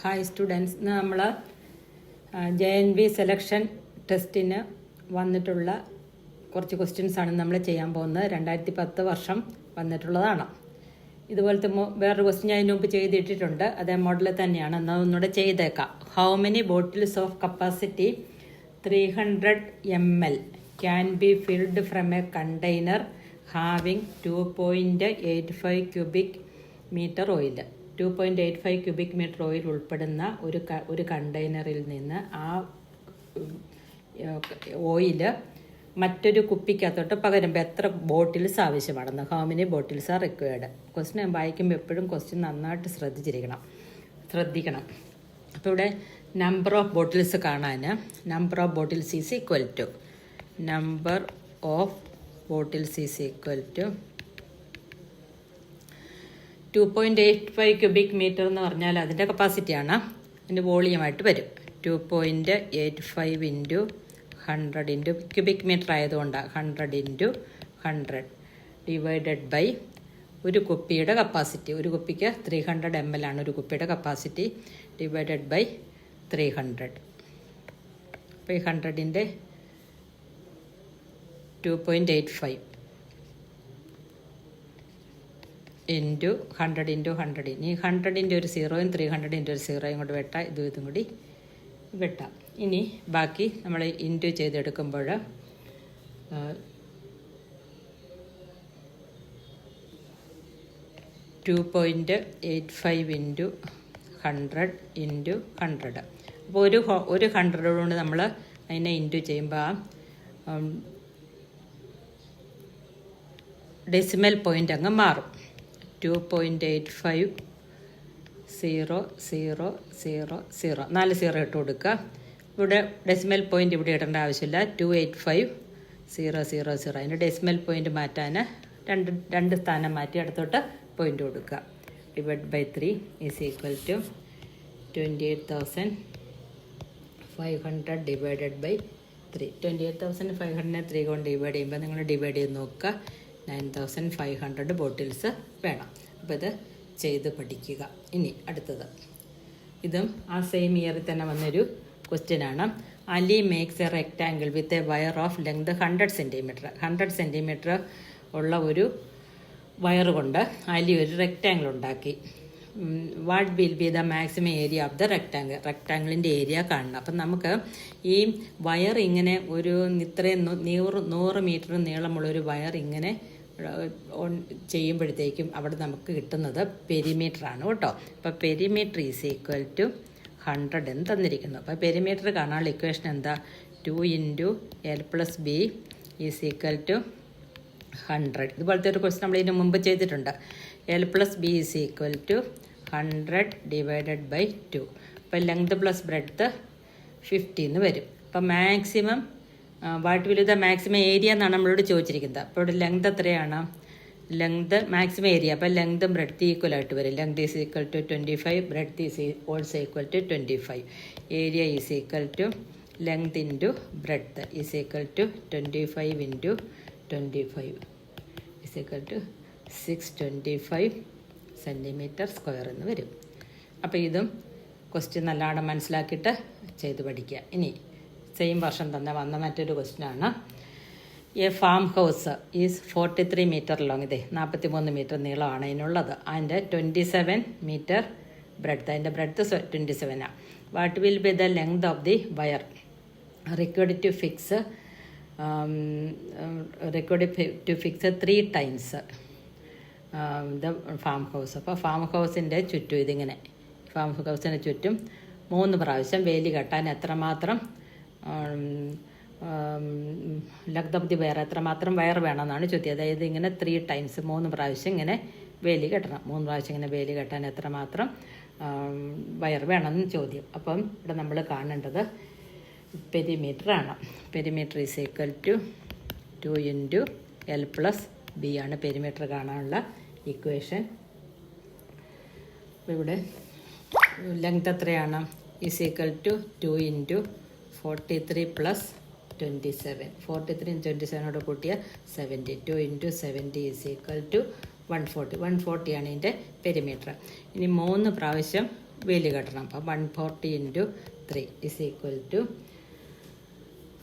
Hi students, ഇന്ന് നമ്മൾ JNV selection ടെസ്റ്റിന് വന്നിട്ടുള്ള കുറച്ച് ക്വസ്റ്റ്യൻസാണ് നമ്മൾ ചെയ്യാൻ പോകുന്നത്. 2010 വർഷം വന്നിട്ടുള്ളതാണ്. ഇതുപോലത്തെ വേറൊരു ക്വസ്റ്റ്യൻ ഞാൻ ഇതിനു മുമ്പ് ചെയ്തിട്ടിട്ടുണ്ട്. അതേ മോഡലിൽ തന്നെയാണ്. എന്നാൽ ഒന്നുകൂടെ ചെയ്തേക്കാം. How many bottles of capacity 300 ml can be filled from a container having 2.85 cubic metre oil. 2.85 cubic metre oil ഉൾപ്പെടുന്ന ഒരു കണ്ടെയ്നറിൽ നിന്ന് ആ ഓയിൽ മറ്റൊരു കുപ്പിക്കകത്തോട്ട് പകരുമ്പോൾ എത്ര ബോട്ടിൽസ് ആവശ്യമാണെന്ന്. How many bottles are required. Question വായിക്കുമ്പോൾ എപ്പോഴും ക്വസ്റ്റ്യൻ നന്നായിട്ട് ശ്രദ്ധിക്കണം. അപ്പോൾ ഇവിടെ നമ്പർ ഓഫ് ബോട്ടിൽസ് കാണാൻ number of bottles is equal to 2.85 cubic metre എന്ന് പറഞ്ഞാൽ അതിൻ്റെ കപ്പാസിറ്റിയാണ്. അതിൻ്റെ വോളിയമായിട്ട് വരും. 2.85 ഇൻറ്റു 100 ഇൻറ്റു ക്യൂബിക് മീറ്റർ ആയതുകൊണ്ടാണ് 100 ഇൻറ്റു 100 ഡിവൈഡഡ് ബൈ ഒരു കുപ്പിയുടെ കപ്പാസിറ്റി. ഒരു കുപ്പിക്ക് 300 ml ആണ് ഒരു കുപ്പിയുടെ കപ്പാസിറ്റി. Divided by 300. അപ്പോൾ ഈ 100ൻ്റെ 2.85 ഇൻറ്റു 100 ഇൻറ്റു 100. ഇനി 100ൻ്റെ ഒരു 0യും 300ൻ്റെ ഒരു 0യും കൂടി വെട്ടാം. ഇതും കൂടി വെട്ടാം. ഇനി ബാക്കി നമ്മൾ ഇൻറ്റു ചെയ്തെടുക്കുമ്പോൾ 2.85 ഇൻറ്റു 100 ഇൻറ്റു 100. അപ്പോൾ ഒരു 100 കൊണ്ട് നമ്മൾ അതിനെ ഇൻറ്റു ചെയ്യുമ്പോൾ ഡെസിമൽ പോയിൻ്റ് അങ്ങ് മാറും. 2.85 0 0 0 0 4 0 ഇട്ട് കൊടുക്കുക. ഇവിടെ ഡെസിമൽ പോയിൻ്റ് ഇവിടെ ഇടേണ്ട ആവശ്യമില്ല. 285 0 0 0. അതിൻ്റെ ഡെസിമൽ പോയിൻ്റ് മാറ്റാൻ രണ്ട് സ്ഥാനം മാറ്റി അടുത്തോട്ട് പോയിൻ്റ് കൊടുക്കുക. Divide by 3 is equal to 28,500 divided by 3. 28,500 3 കൊണ്ട് ഡിവൈഡ് ചെയ്യുമ്പോൾ നിങ്ങൾ ഡിവൈഡ് ചെയ്ത് നോക്കുക. 9,500 ബോട്ടിൽസ് വേണം. അപ്പോൾ ഇത് ചെയ്ത് പഠിക്കുക. ഇനി അടുത്തത്, ഇതും ആ സെയിം ഇയറിൽ തന്നെ വന്നൊരു ക്വസ്റ്റ്യനാണ്. Ali makes a rectangle with a wire of length 100 centimetre. 100 centimetre ഉള്ള ഒരു വയർ കൊണ്ട് അലി ഒരു റെക്റ്റാങ്കിൾ ഉണ്ടാക്കി. What will be the maximum area of the rectangle. റെക്റ്റാങ്കിളിൻ്റെ ഏരിയ കാണണം. അപ്പം നമുക്ക് ഈ വയർ ഇങ്ങനെ ഒരു ഇത്രയും 100 മീറ്റർ നീളമുള്ളൊരു വയർ ഇങ്ങനെ ചെയ്യുമ്പോഴത്തേക്കും അവിടെ നമുക്ക് കിട്ടുന്നത് പെരിമീറ്ററാണ് കേട്ടോ. അപ്പോൾ പെരിമീറ്റർ ഈസ് ഈക്വൽ ടു 100 എന്ന് തന്നിരിക്കുന്നു. അപ്പോൾ പെരിമീറ്റർ കാണാനുള്ള ഇക്വേഷൻ എന്താ? 2 into L plus b is equal to 100. ഇതുപോലത്തെ ഒരു ക്വസ്റ്റ്യൻ നമ്മൾ ഇതിന് മുമ്പ് ചെയ്തിട്ടുണ്ട്. L plus b is equal to 100 divided by 2. അപ്പോൾ ലെങ്ത് പ്ലസ് ബ്രെഡ്ത്ത് 50 എന്ന് വരും. അപ്പോൾ maximum what will the maximum area എന്നാണ് നമ്മളോട് ചോദിച്ചിരിക്കുന്നത്. അപ്പോൾ ഇവിടെ ലെങ്ത് എത്രയാണ്? Length maximum area. അപ്പോൾ ലെങ്തും ബ്രെഡ്ത്ത് ഈക്വൽ ആയിട്ട് വരും. Length is equal to 25, breadth is also equal to 25. Area is equal to length into breadth is equal to 25 into 25 is equal to 625 centimetre square എന്ന് വരും. അപ്പോൾ ഇതും question നല്ലോണം മനസ്സിലാക്കിയിട്ട് ചെയ്ത് പഠിക്കുക. ഇനി സെയിം വർഷം തന്നെ വന്ന മറ്റൊരു ക്വസ്റ്റ്യനാണ്. A farm house is 43 metre long. ഇതേ 43 മീറ്റർ നീളമാണ് അതിനുള്ളത്. അതിൻ്റെ 27 മീറ്റർ ബ്രെഡ്ത്ത്. അതിൻ്റെ ബ്രെഡ്ത്ത് 27 ആണ്. What will be the length of the wire required to fix 3 times the farm house. അപ്പോൾ ഫാം ഹൗസിൻ്റെ ചുറ്റും ഇതിങ്ങനെ ഫാം ഹൗസിന് ചുറ്റും 3 പ്രാവശ്യം വേലി കെട്ടാൻ എത്രമാത്രം ലെങ്ത് ഓഫ് ദി വയർ, എത്രമാത്രം വയർ വേണമെന്നാണ് ചോദ്യം. അതായത് ഇങ്ങനെ 3 ടൈംസ് 3 പ്രാവശ്യം ഇങ്ങനെ വേലി കെട്ടണം. 3 പ്രാവശ്യം ഇങ്ങനെ വേലി കെട്ടാൻ എത്രമാത്രം വയർ വേണമെന്ന് ചോദ്യം. അപ്പം ഇവിടെ നമ്മൾ കാണേണ്ടത് പെരിമീറ്ററാണ്. Perimeter is equal to 2 into L plus B ആണ് പെരിമീറ്റർ കാണാനുള്ള ഇക്വേഷൻ. അപ്പോൾ ഇവിടെ ലെങ്ത് എത്രയാണ്? Is equal to 2 into 43 plus 27. 43 27 കൂട്ടിയ 70. 2 ഇൻറ്റു 70 ഈസ് ഈക്വൽ ടു 140 ആണ് ഇതിൻ്റെ പെരിമീറ്റർ. ഇനി 3 പ്രാവശ്യം വേലി കെട്ടണം. അപ്പം 140 × 3 =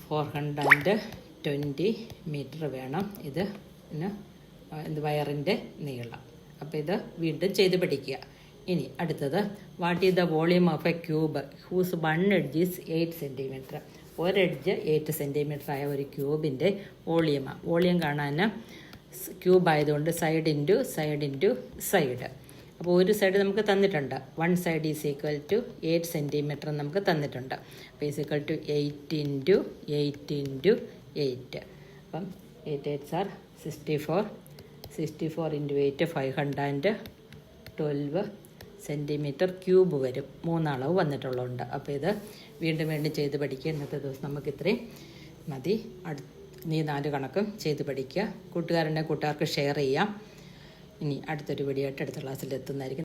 420 മീറ്റർ വേണം ഇത് വയറിൻ്റെ നീളം. അപ്പോൾ ഇത് വീണ്ടും ചെയ്ത് പഠിക്കുക. ഇനി അടുത്തത്, what is the volume of a cube whose 1 edge is 8 centimetre. ഒരെഡ്ജ് 8 സെൻറ്റിമീറ്റർ ആയ ഒരു ക്യൂബിൻ്റെ വോളിയമാണ്. വോളിയം കാണാൻ ക്യൂബ് ആയതുകൊണ്ട് സൈഡ് ഇൻറ്റു സൈഡ്. അപ്പോൾ ഒരു സൈഡ് നമുക്ക് തന്നിട്ടുണ്ട്. 1 സൈഡ് = 8 സെൻറ്റിമീറ്റർ നമുക്ക് തന്നിട്ടുണ്ട്. അപ്പോൾ = 8 × 8 × 8. അപ്പം 8 8s are 64. 64 × 8 512 സെൻറ്റിമീറ്റർ ക്യൂബ് വരും. 3 അളവ് വന്നിട്ടുള്ളതുണ്ട്. അപ്പോൾ ഇത് വീണ്ടും ചെയ്ത് പഠിക്കുക. ഇന്നത്തെ ദിവസം നമുക്ക് ഇത്രയും മതി. നീ 4 കണക്കും ചെയ്ത് പഠിക്കുക. കൂട്ടുകാർക്ക് ഷെയർ ചെയ്യാം. ഇനി അടുത്തൊരു വീഡിയോ ആയിട്ട് അടുത്ത ക്ലാസ്സിൽ എത്തുന്നതായിരിക്കും.